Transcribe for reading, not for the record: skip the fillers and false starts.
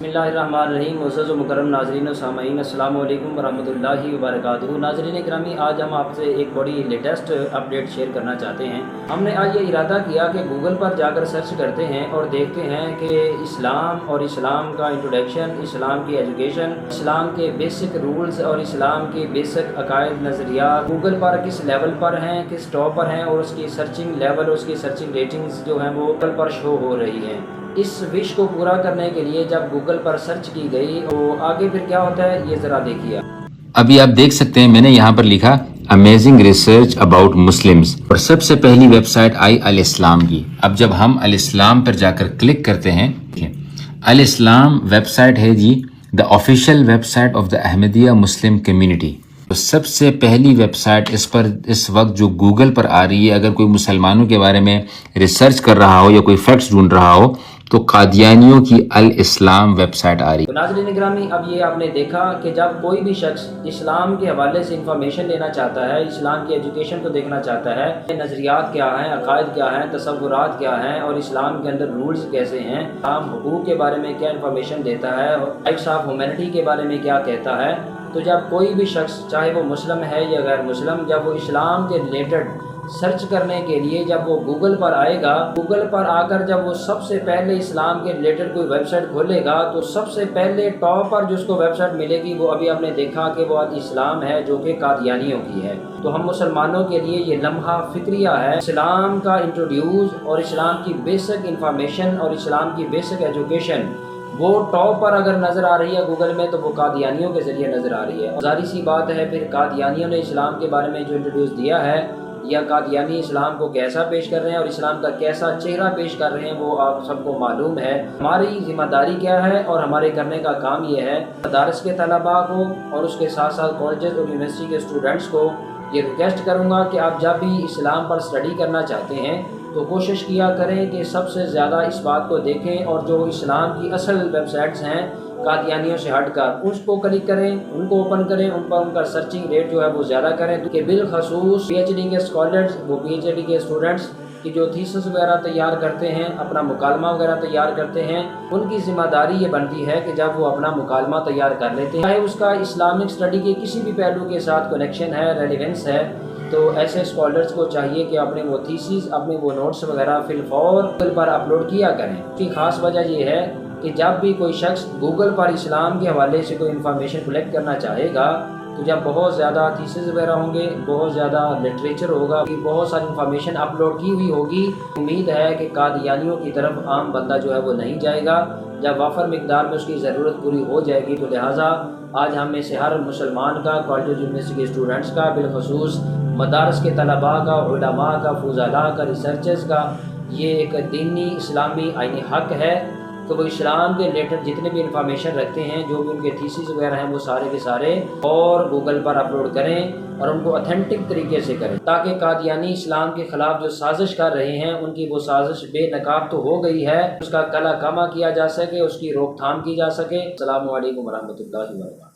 बिस्मिल्लाहिर्रहमानिर्रहीम। मुअज़्ज़ज़ व मुकर्रम नाज़रीन व सामईन, अस्सलामु अलैकुम व रहमतुल्लाहि व बरकातुहू। नाज़रीन गिरामी, आज हम आपसे एक बड़ी लेटेस्ट अपडेट शेयर करना चाहते हैं। हमने आज ये इरादा किया कि गूगल पर जाकर सर्च करते हैं और देखते हैं कि इस्लाम और इस्लाम का इंट्रोडक्शन, इस्लाम की एजुकेशन, इस्लाम के बेसिक रूल्स और इस्लाम के बेसिक अकायद नज़रियात गूगल पर किस लेवल पर हैं, किस टॉप पर हैं, और उसकी सर्चिंग लेवल, उसकी सर्चिंग रेटिंग्स जो हैं वो गूगल पर शो हो रही हैं। इस विश को पूरा करने के लिए जब गूगल पर सर्च की गई तो आगे फिर क्या होता है ये ज़रा देखिए। अभी आप देख सकते हैं, मैंने यहाँ पर लिखा अमेजिंग रिसर्च अबाउट मुस्लिम्स और सबसे पहली वेबसाइट आई अल इस्लाम की। अब जब हम अल इस्लाम पर जाकर क्लिक करते हैं, अल इस्लाम वेबसाइट है जी, the official website of the Ahmadiyya Muslim community. तो सबसे पहली वेबसाइट इस वक्त जो गूगल पर आ रही है, अगर कोई मुसलमानों के बारे में रिसर्च कर रहा हो या कोई फैक्ट्स ढूंढ रहा हो तो कादियानियों की अल इस्लाम वेबसाइट आ रही है। तो नाज़रीन गिरामी, अब ये आपने देखा कि जब कोई भी शख्स इस्लाम के हवाले से इंफॉर्मेशन लेना चाहता है, इस्लाम की एजुकेशन को देखना चाहता है, नज़रियात क्या हैं, अकायद क्या हैं, तसव्वुरात क्या हैं और इस्लाम के अंदर रूल्स कैसे हैं, इस्लाम हुकूक के बारे में क्या इंफॉर्मेशन देता है और राइट्स ऑफ ह्यूमैनिटी के बारे में क्या कहता है, तो जब कोई भी शख्स, चाहे वो मुस्लिम है या गैर मुस्लिम, जब वो इस्लाम के रिलेटेड सर्च करने के लिए जब वो गूगल पर आएगा, गूगल पर आकर जब वो सबसे पहले इस्लाम के रिलेटेड कोई वेबसाइट खोलेगा तो सबसे पहले टॉप पर जो उसको वेबसाइट मिलेगी वो अभी आपने देखा कि वो अल इस्लाम है, जो कि कादियानियों की है। तो हम मुसलमानों के लिए ये लम्हा फिक्रिया है, इस्लाम का इंट्रोड्यूस और इस्लाम की बेसिक इंफॉर्मेशन और इस्लाम की बेसिक एजुकेशन वो टॉप पर अगर नज़र आ रही है गूगल में तो वो कादियानियों के ज़रिए नज़र आ रही है। जाहिर सी बात है, फिर कादियानियों ने इस्लाम के बारे में जो इंट्रोड्यूस दिया है या कादियानी इस्लाम को कैसा पेश कर रहे हैं और इस्लाम का कैसा चेहरा पेश कर रहे हैं वो आप सबको मालूम है। हमारी जिम्मेदारी क्या है और हमारे करने का काम ये है, मदारस के तलबा को और उसके साथ साथ कॉलेज और यूनिवर्सिटी के स्टूडेंट्स को ये रिक्वेस्ट करूँगा कि आप जब भी इस्लाम पर स्टडी करना चाहते हैं तो कोशिश किया करें कि सबसे ज़्यादा इस बात को देखें और जो इस्लाम की असल वेबसाइट्स हैं कादियानियों से हटकर उसको क्लिक करें, उनको ओपन करें, उन पर उनका सर्चिंग रेट जो है वो ज़्यादा करें कि बिलखसूस पीएचडी के स्कॉलर्स, वो पीएचडी के स्टूडेंट्स की जो थीसिस वगैरह तैयार करते हैं, अपना मुकालमा वगैरह तैयार करते हैं, उनकी ज़िम्मेदारी ये बनती है कि जब वो अपना मुकालमा तैयार कर लेते हैं, चाहे उसका इस्लामिक स्टडी के किसी भी पहलू के साथ कनेक्शन है, रेलिवेंस है, तो ऐसे स्कॉलर्स को चाहिए कि अपने वो थीसिस, अपने वो नोट्स वगैरह फिलफौर गूगल पर अपलोड किया करें। इसकी ख़ास वजह ये है कि जब भी कोई शख्स गूगल पर इस्लाम के हवाले से कोई इन्फॉर्मेशन कलेक्ट करना चाहेगा तो जब बहुत ज़्यादा थीसिस वगैरह होंगे, बहुत ज़्यादा लिटरेचर होगा, बहुत सारी इन्फॉर्मेशन अपलोड की हुई होगी, उम्मीद है कि कादियानियों की तरफ आम बंदा जो है वो नहीं जाएगा। जब वाफर मिकदार में उसकी ज़रूरत पूरी हो जाएगी तो लिहाजा आज हम में से हर मुसलमान का, कॉलेज यूनिवर्सिटी के स्टूडेंट्स का, बिलखसूस मदारस के तलबा का, उलमा का, फुज़ला का, रिसर्चर्स का ये एक दीनी इस्लामी आईनी हक़ है तो वो इस्लाम के रिलेटेड जितने भी इंफॉर्मेशन रखते हैं, जो भी उनके थीसिस वगैरह हैं, वो सारे के सारे और गूगल पर अपलोड करें और उनको ऑथेंटिक तरीके से करें ताकि कादियानी इस्लाम के ख़िलाफ़ जो साजिश कर रहे हैं उनकी वो साजिश बेनकाब तो हो गई है, उसका कला कमा किया जा सके, उसकी रोकथाम की जा सके। अस्सलामु अलैकुम व रहमतुल्लाहि व बरकातुहू।